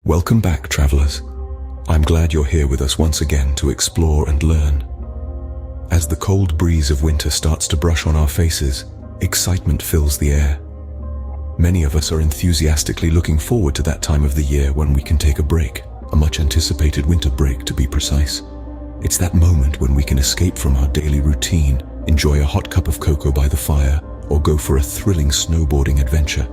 Welcome back, travelers. I'm glad you're here with us once again to explore and learn. As the cold breeze of winter starts to brush on our faces, excitement fills the air. Many of us are enthusiastically looking forward to that time of the year when we can take a break, a much-anticipated winter break to be precise. It's that moment when we can escape from our daily routine, enjoy a hot cup of cocoa by the fire, or go for a thrilling snowboarding adventure.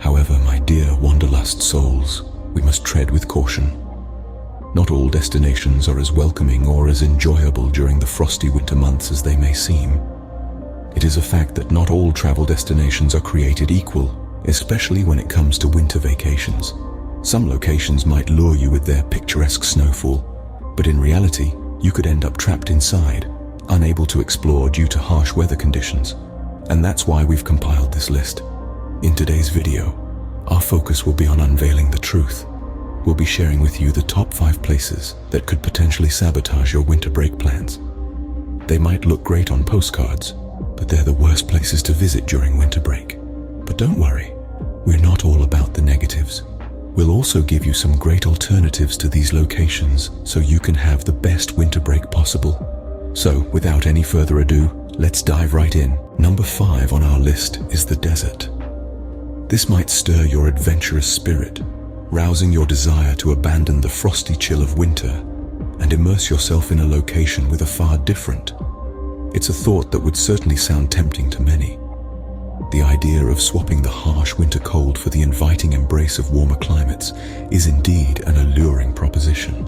However, my dear wanderlust souls, we must tread with caution. Not all destinations are as welcoming or as enjoyable during the frosty winter months as they may seem. It is a fact that not all travel destinations are created equal, especially when it comes to winter vacations. Some locations might lure you with their picturesque snowfall, but in reality, you could end up trapped inside, unable to explore due to harsh weather conditions. And that's why we've compiled this list. In today's video, our focus will be on unveiling the truth. We'll be sharing with you the top 5 places that could potentially sabotage your winter break plans. They might look great on postcards, but they're the worst places to visit during winter break. But don't worry, we're not all about the negatives. We'll also give you some great alternatives to these locations so you can have the best winter break possible. So, without any further ado, let's dive right in. Number 5 on our list is the desert. This might stir your adventurous spirit, rousing your desire to abandon the frosty chill of winter and immerse yourself in a location with a far different. It's a thought that would certainly sound tempting to many. The idea of swapping the harsh winter cold for the inviting embrace of warmer climates is indeed an alluring proposition.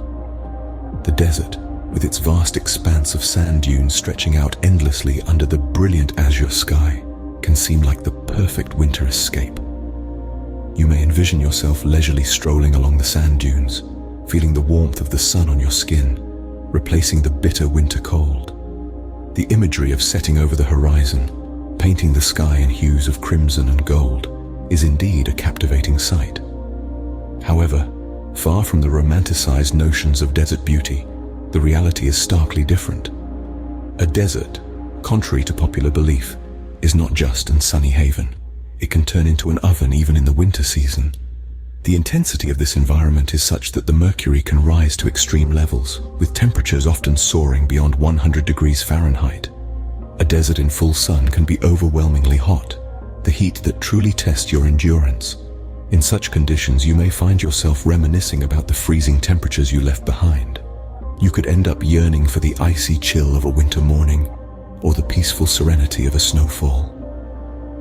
The desert, with its vast expanse of sand dunes stretching out endlessly under the brilliant azure sky, can seem like the perfect winter escape. You may envision yourself leisurely strolling along the sand dunes, feeling the warmth of the sun on your skin, replacing the bitter winter cold. The imagery of setting over the horizon, painting the sky in hues of crimson and gold, is indeed a captivating sight. However, far from the romanticized notions of desert beauty, the reality is starkly different. A desert, contrary to popular belief, is not just a sunny haven. It can turn into an oven even in the winter season. The intensity of this environment is such that the mercury can rise to extreme levels, with temperatures often soaring beyond 100 degrees Fahrenheit. A desert in full sun can be overwhelmingly hot, the heat that truly tests your endurance. In such conditions, you may find yourself reminiscing about the freezing temperatures you left behind. You could end up yearning for the icy chill of a winter morning, or the peaceful serenity of a snowfall.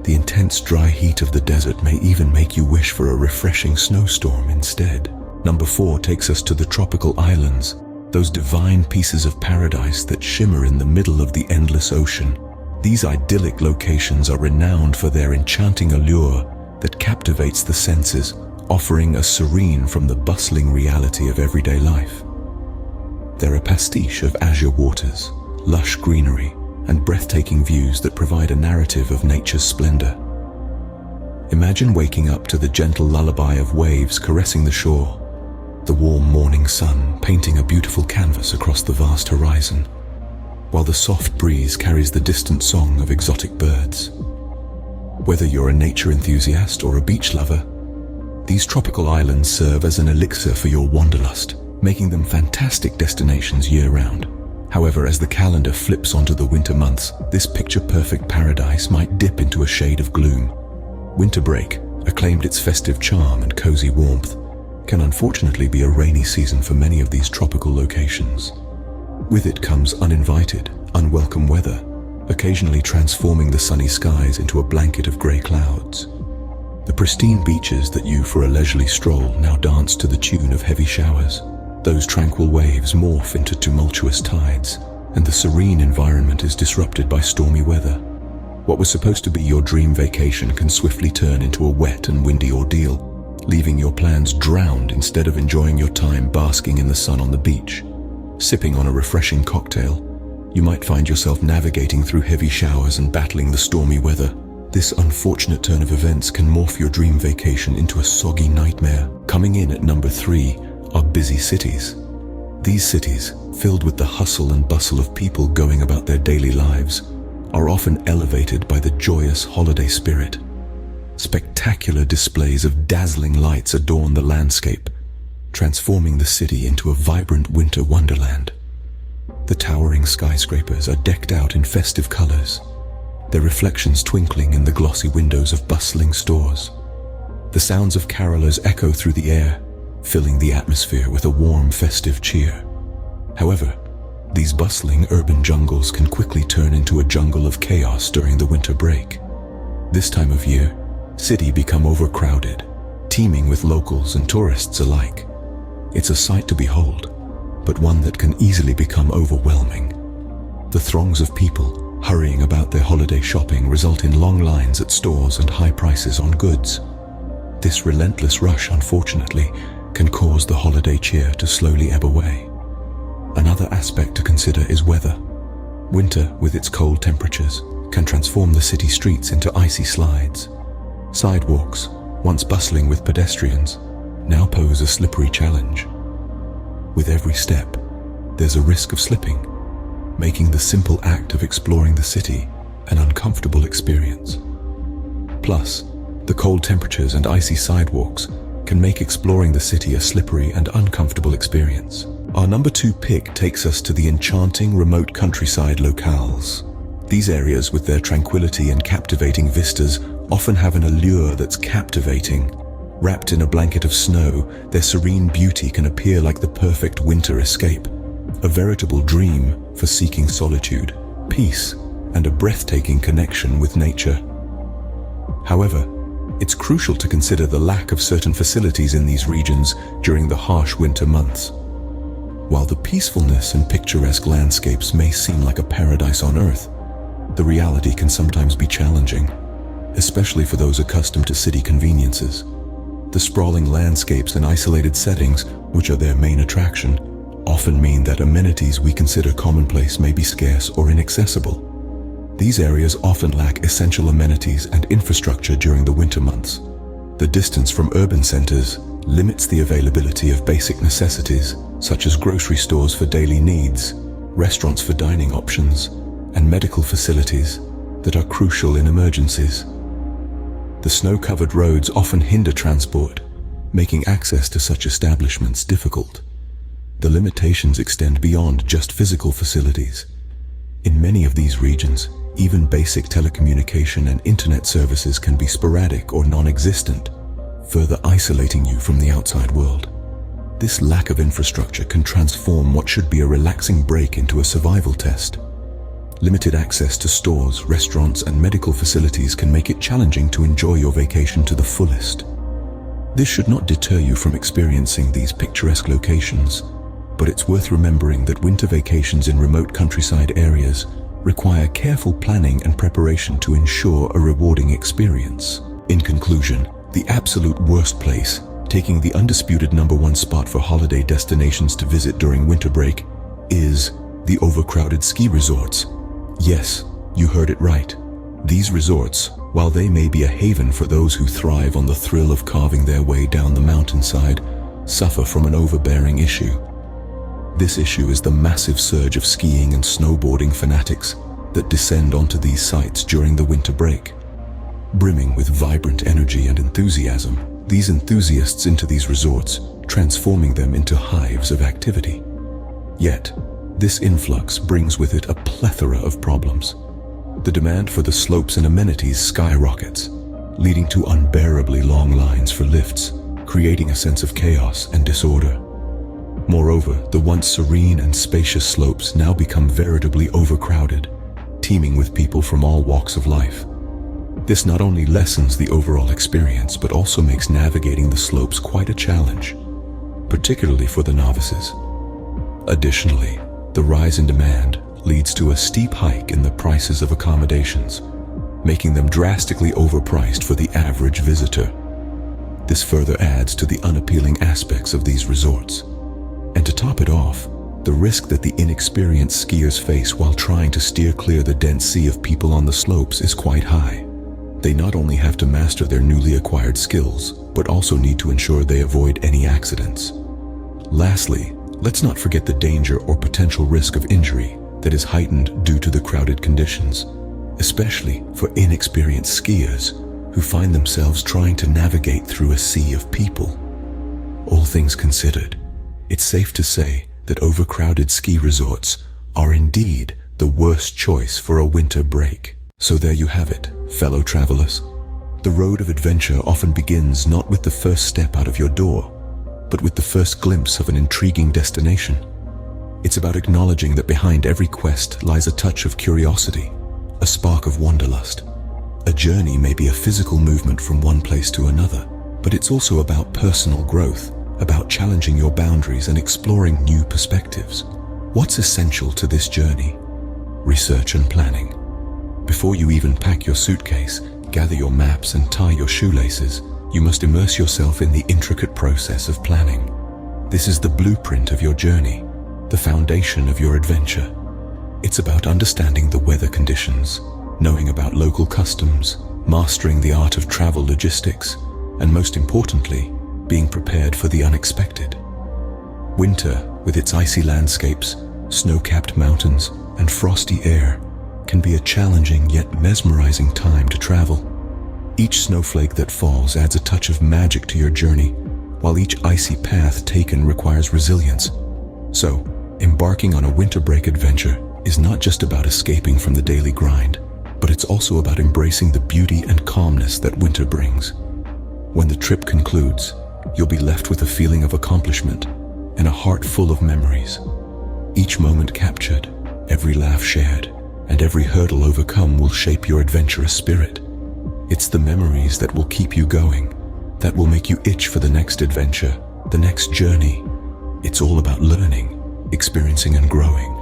The intense dry heat of the desert may even make you wish for a refreshing snowstorm instead. Number 4 takes us to the tropical islands, those divine pieces of paradise that shimmer in the middle of the endless ocean. These idyllic locations are renowned for their enchanting allure that captivates the senses, offering a serene from the bustling reality of everyday life. They're a pastiche of azure waters, lush greenery, and breathtaking views that provide a narrative of nature's splendor. Imagine waking up to the gentle lullaby of waves caressing the shore, the warm morning sun painting a beautiful canvas across the vast horizon, while the soft breeze carries the distant song of exotic birds. Whether you're a nature enthusiast or a beach lover, these tropical islands serve as an elixir for your wanderlust, making them fantastic destinations year-round. However, as the calendar flips onto the winter months, this picture-perfect paradise might dip into a shade of gloom. Winter break, acclaimed its festive charm and cozy warmth, can unfortunately be a rainy season for many of these tropical locations. With it comes uninvited, unwelcome weather, occasionally transforming the sunny skies into a blanket of grey clouds. The pristine beaches that you for a leisurely stroll now dance to the tune of heavy showers. Those tranquil waves morph into tumultuous tides, and the serene environment is disrupted by stormy weather. What was supposed to be your dream vacation can swiftly turn into a wet and windy ordeal, leaving your plans drowned instead of enjoying your time basking in the sun on the beach. Sipping on a refreshing cocktail, you might find yourself navigating through heavy showers and battling the stormy weather. This unfortunate turn of events can morph your dream vacation into a soggy nightmare. Coming in at number 3 are busy cities. These cities, filled with the hustle and bustle of people going about their daily lives, are often elevated by the joyous holiday spirit. Spectacular displays of dazzling lights adorn the landscape, transforming the city into a vibrant winter wonderland. The towering skyscrapers are decked out in festive colors, their reflections twinkling in the glossy windows of bustling stores. The sounds of carolers echo through the air, filling the atmosphere with a warm, festive cheer. However, these bustling urban jungles can quickly turn into a jungle of chaos during the winter break. This time of year, cities become overcrowded, teeming with locals and tourists alike. It's a sight to behold, but one that can easily become overwhelming. The throngs of people hurrying about their holiday shopping result in long lines at stores and high prices on goods. This relentless rush, unfortunately, can cause the holiday cheer to slowly ebb away. Another aspect to consider is weather. Winter, with its cold temperatures, can transform the city streets into icy slides. Sidewalks, once bustling with pedestrians, now pose a slippery challenge. With every step, there's a risk of slipping, making the simple act of exploring the city an uncomfortable experience. Plus, the cold temperatures and icy sidewalks can make exploring the city a slippery and uncomfortable experience. Our number 2 pick takes us to the enchanting remote countryside locales. These areas, with their tranquility and captivating vistas, often have an allure that's captivating. Wrapped in a blanket of snow, their serene beauty can appear like the perfect winter escape, a veritable dream for seeking solitude, peace, and a breathtaking connection with nature. However, it's crucial to consider the lack of certain facilities in these regions during the harsh winter months. While the peacefulness and picturesque landscapes may seem like a paradise on earth, the reality can sometimes be challenging, especially for those accustomed to city conveniences. The sprawling landscapes and isolated settings, which are their main attraction, often mean that amenities we consider commonplace may be scarce or inaccessible. These areas often lack essential amenities and infrastructure during the winter months. The distance from urban centers limits the availability of basic necessities, such as grocery stores for daily needs, restaurants for dining options, and medical facilities that are crucial in emergencies. The snow-covered roads often hinder transport, making access to such establishments difficult. The limitations extend beyond just physical facilities. In many of these regions, even basic telecommunication and internet services can be sporadic or non-existent, further isolating you from the outside world. This lack of infrastructure can transform what should be a relaxing break into a survival test. Limited access to stores, restaurants, and medical facilities can make it challenging to enjoy your vacation to the fullest. This should not deter you from experiencing these picturesque locations, but it's worth remembering that winter vacations in remote countryside areas require careful planning and preparation to ensure a rewarding experience. In conclusion, the absolute worst place, taking the undisputed number 1 spot for holiday destinations to visit during winter break, is the overcrowded ski resorts. Yes, you heard it right. These resorts, while they may be a haven for those who thrive on the thrill of carving their way down the mountainside, suffer from an overbearing issue. This issue is the massive surge of skiing and snowboarding fanatics that descend onto these sites during the winter break. Brimming with vibrant energy and enthusiasm, these enthusiasts enter these resorts, transforming them into hives of activity. Yet, this influx brings with it a plethora of problems. The demand for the slopes and amenities skyrockets, leading to unbearably long lines for lifts, creating a sense of chaos and disorder. Moreover, the once serene and spacious slopes now become veritably overcrowded, teeming with people from all walks of life. This not only lessens the overall experience, but also makes navigating the slopes quite a challenge, particularly for the novices. Additionally, the rise in demand leads to a steep hike in the prices of accommodations, making them drastically overpriced for the average visitor. This further adds to the unappealing aspects of these resorts. And to top it off, the risk that the inexperienced skiers face while trying to steer clear the dense sea of people on the slopes is quite high. They not only have to master their newly acquired skills, but also need to ensure they avoid any accidents. Lastly, let's not forget the danger or potential risk of injury that is heightened due to the crowded conditions, especially for inexperienced skiers who find themselves trying to navigate through a sea of people. All things considered, it's safe to say that overcrowded ski resorts are indeed the worst choice for a winter break. So there you have it, fellow travelers. The road of adventure often begins not with the first step out of your door, but with the first glimpse of an intriguing destination. It's about acknowledging that behind every quest lies a touch of curiosity, a spark of wanderlust. A journey may be a physical movement from one place to another, but it's also about personal growth, about challenging your boundaries and exploring new perspectives. What's essential to this journey? Research and planning. Before you even pack your suitcase, gather your maps and tie your shoelaces, you must immerse yourself in the intricate process of planning. This is the blueprint of your journey, the foundation of your adventure. It's about understanding the weather conditions, knowing about local customs, mastering the art of travel logistics, and most importantly, being prepared for the unexpected. Winter, with its icy landscapes, snow-capped mountains, and frosty air, can be a challenging yet mesmerizing time to travel. Each snowflake that falls adds a touch of magic to your journey, while each icy path taken requires resilience. So, embarking on a winter break adventure is not just about escaping from the daily grind, but it's also about embracing the beauty and calmness that winter brings. When the trip concludes, you'll be left with a feeling of accomplishment and a heart full of memories. Each moment captured, every laugh shared, and every hurdle overcome will shape your adventurous spirit. It's the memories that will keep you going, that will make you itch for the next adventure, the next journey. It's all about learning, experiencing and growing.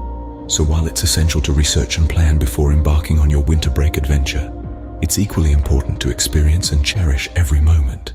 So while it's essential to research and plan before embarking on your winter break adventure, it's equally important to experience and cherish every moment.